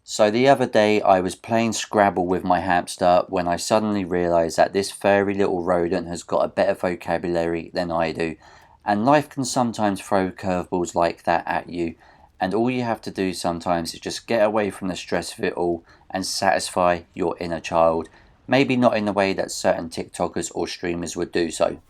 So the other day I was playing Scrabble with my hamster when I suddenly realised that this furry little rodent has got a better vocabulary than I do. And life can sometimes throw curveballs like that at you. And all you have to do sometimes is just get away from the stress of it all and satisfy your inner child. Maybe not in the way that certain TikTokers or streamers would do so.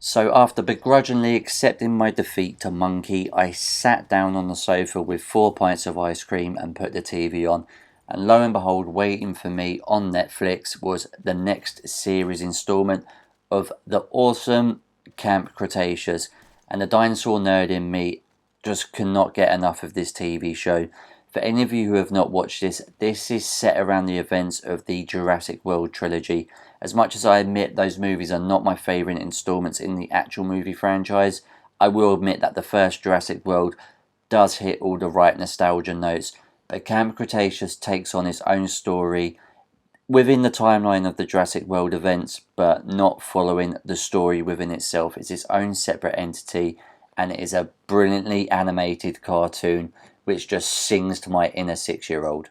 So after begrudgingly accepting my defeat to Monkey, I sat down on the sofa with 4 pints of ice cream and put the TV on. And lo and behold, waiting for me on Netflix was the next series installment of the awesome Camp Cretaceous. And the dinosaur nerd in me just cannot get enough of this TV show. For any of you who have not watched this is set around the events of the Jurassic World trilogy. As much as I admit those movies are not my favourite installments in the actual movie franchise, I will admit that the first Jurassic World does hit all the right nostalgia notes. But Camp Cretaceous takes on its own story within the timeline of the Jurassic World events, but not following the story within itself. It's its own separate entity, and it is a brilliantly animated cartoon which just sings to my inner 6-year-old.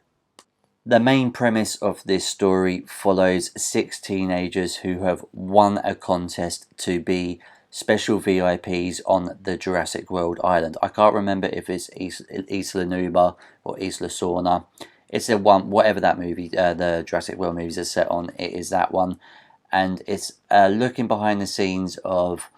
The main premise of this story follows 6 teenagers who have won a contest to be special VIPs on the Jurassic World island. I can't remember if it's Isla Nublar or Isla Sorna. It's the one, whatever that movie, the Jurassic World movies are set on, it is that one. And it's looking behind the scenes of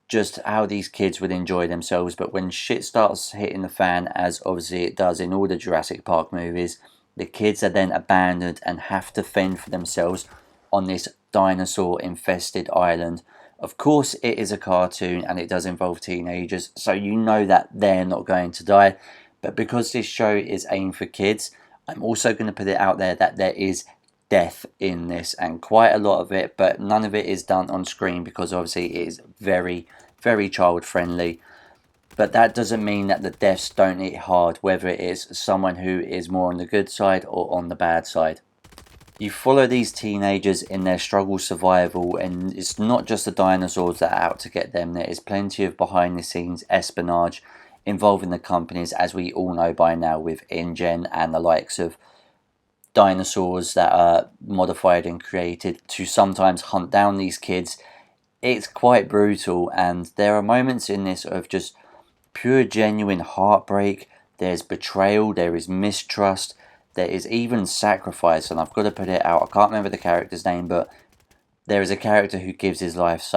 just how these kids would enjoy themselves. But when shit starts hitting the fan, as obviously it does in all the Jurassic Park movies, the kids are then abandoned and have to fend for themselves on this dinosaur-infested island. Of course, it is a cartoon and it does involve teenagers, so you know that they're not going to die. But because this show is aimed for kids, I'm also going to put it out there that there is death in this, and quite a lot of it, but none of it is done on screen because obviously it is very, very child-friendly. But that doesn't mean that the deaths don't hit hard, whether it is someone who is more on the good side or on the bad side. You follow these teenagers in their struggle survival, and it's not just the dinosaurs that are out to get them. There is plenty of behind the scenes espionage involving the companies, as we all know by now, with InGen and the likes of dinosaurs that are modified and created to sometimes hunt down these kids. It's quite brutal, and there are moments in this of just pure genuine heartbreak. There's betrayal, there is mistrust, there is even sacrifice, and I've got to put it out, I can't remember the character's name, but there is a character who gives his life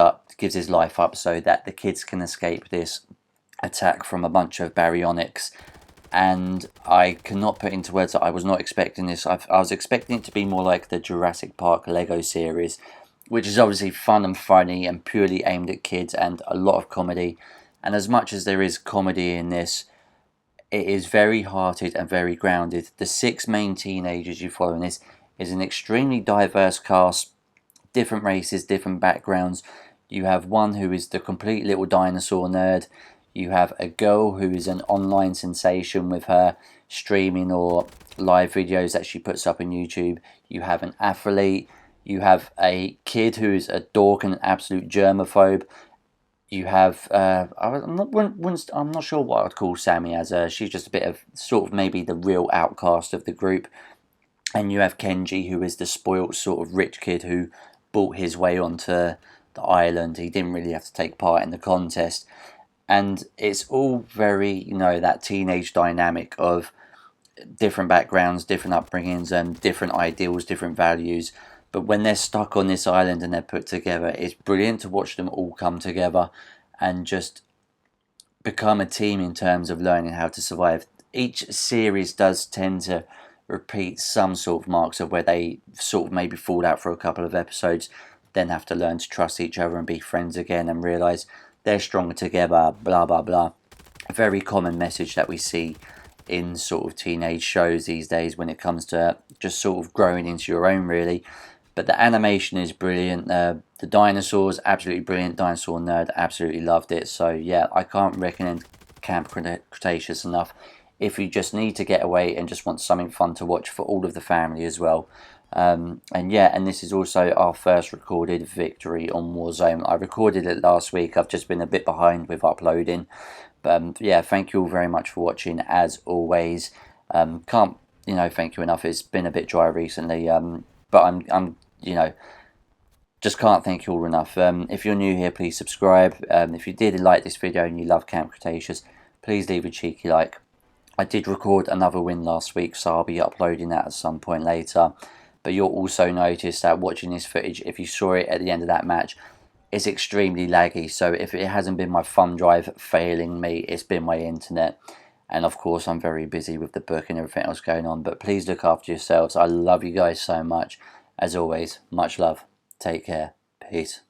up so that the kids can escape this attack from a bunch of baryonyx. And I cannot put into words that I was not expecting this. I was expecting it to be more like the Jurassic Park Lego series, which is obviously fun and funny and purely aimed at kids and a lot of comedy. And as much as there is comedy in this, it is very hearted and very grounded. The 6 main teenagers you follow in this is an extremely diverse cast, different races, different backgrounds. You have one who is the complete little dinosaur nerd. You have a girl who is an online sensation with her streaming or live videos that she puts up on YouTube. You have an athlete. You have a kid who is a dork and an absolute germaphobe. You have, I'm not sure what I'd call Sammy as. She's just a bit of, sort of maybe the real outcast of the group. And you have Kenji, who is the spoilt sort of rich kid who bought his way onto the island. He didn't really have to take part in the contest. And it's all very, that teenage dynamic of different backgrounds, different upbringings, and different ideals, different values. But when they're stuck on this island and they're put together, it's brilliant to watch them all come together and just become a team in terms of learning how to survive. Each series does tend to repeat some sort of marks of where they sort of maybe fall out for a couple of episodes, then have to learn to trust each other and be friends again and realise they're stronger together, blah, blah, blah. A very common message that we see in sort of teenage shows these days when it comes to just sort of growing into your own, really. But the animation is brilliant. The dinosaurs, absolutely brilliant. Dinosaur nerd, absolutely loved it. So yeah, I can't recommend Camp Cretaceous enough if you just need to get away and just want something fun to watch for all of the family as well. And this is also our first recorded victory on Warzone. I recorded it last week. I've just been a bit behind with uploading. But thank you all very much for watching as always. Can't thank you enough. It's been a bit dry recently, but I'm just can't thank you all enough. If you're new here, please subscribe. If you did like this video and you love Camp Cretaceous, please leave a cheeky like. I did record another win last week, so I'll be uploading that at some point later. But you'll also notice that watching this footage, if you saw it at the end of that match, it's extremely laggy. So if it hasn't been my thumb drive failing me, it's been my internet. And of course, I'm very busy with the book and everything else going on. But please look after yourselves. I love you guys so much. As always, much love. Take care. Peace.